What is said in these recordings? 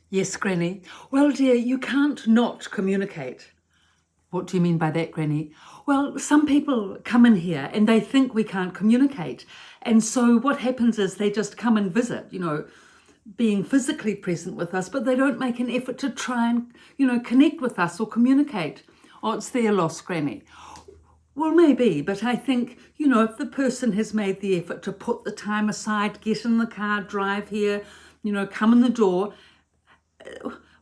Yes, Granny. Well, dear, you can't not communicate. What do you mean by that, Granny? Well, some people come in here and they think we can't communicate. And so what happens is they just come and visit, being physically present with us, but they don't make an effort to try and, connect with us or communicate. Oh, it's their loss, Granny. Well, maybe, but I think, if the person has made the effort to put the time aside, get in the car, drive here, come in the door,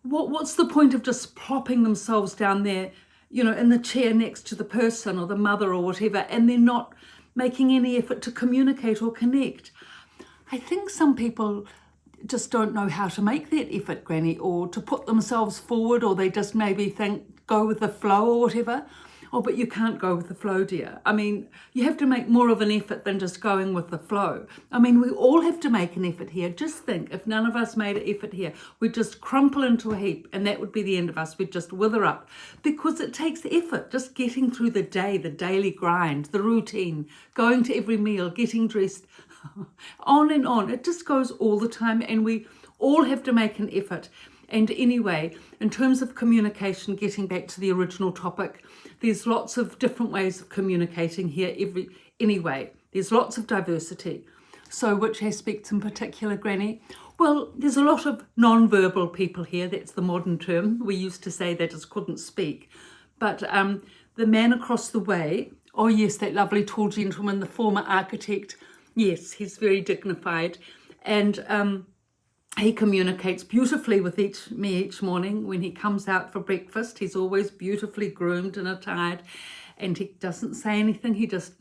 what's the point of just plopping themselves down there, in the chair next to the person or the mother or whatever, and they're not making any effort to communicate or connect? I think some people just don't know how to make that effort, Granny, or to put themselves forward, or they just maybe think, go with the flow or whatever. Oh, but you can't go with the flow, dear. I mean, you have to make more of an effort than just going with the flow. I mean, we all have to make an effort here. Just think, if none of us made an effort here, we'd just crumple into a heap and that would be the end of us. We'd just wither up because it takes effort, just getting through the day, the daily grind, the routine, going to every meal, getting dressed, on and on. It just goes all the time and we all have to make an effort. And anyway, in terms of communication, getting back to the original topic, there's lots of different ways of communicating here. Anyway, there's lots of diversity. So which aspects in particular, Granny? Well, there's a lot of non-verbal people here. That's the modern term. We used to say they just couldn't speak. But the man across the way, oh yes, that lovely tall gentleman, the former architect, yes, he's very dignified. And he communicates beautifully with me each morning when he comes out for breakfast. He's always beautifully groomed and attired, and he doesn't say anything. He just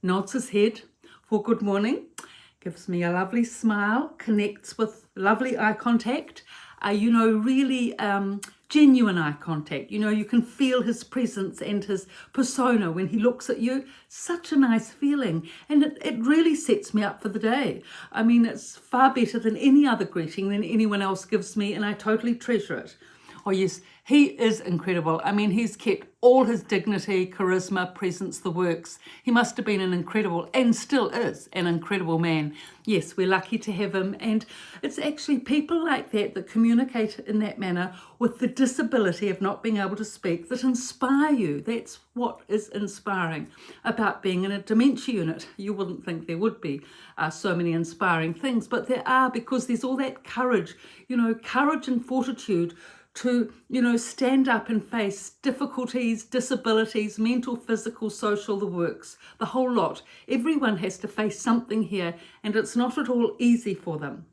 nods his head for good morning, gives me a lovely smile, connects with lovely eye contact, really genuine eye contact. You can feel his presence and his persona when he looks at you. Such a nice feeling, and it really sets me up for the day. I mean, it's far better than any other greeting than anyone else gives me, and I totally treasure it. Oh yes, he is incredible. I mean, he's kept all his dignity, charisma, presence, the works. He must have been an incredible, and still is, an incredible man. Yes, we're lucky to have him. And it's actually people like that that communicate in that manner with the disability of not being able to speak that inspire you. That's what is inspiring about being in a dementia unit. You wouldn't think there would be so many inspiring things, but there are, because there's all that courage, courage and fortitude to, stand up and face difficulties, disabilities, mental, physical, social, the works, the whole lot. Everyone has to face something here, and it's not at all easy for them.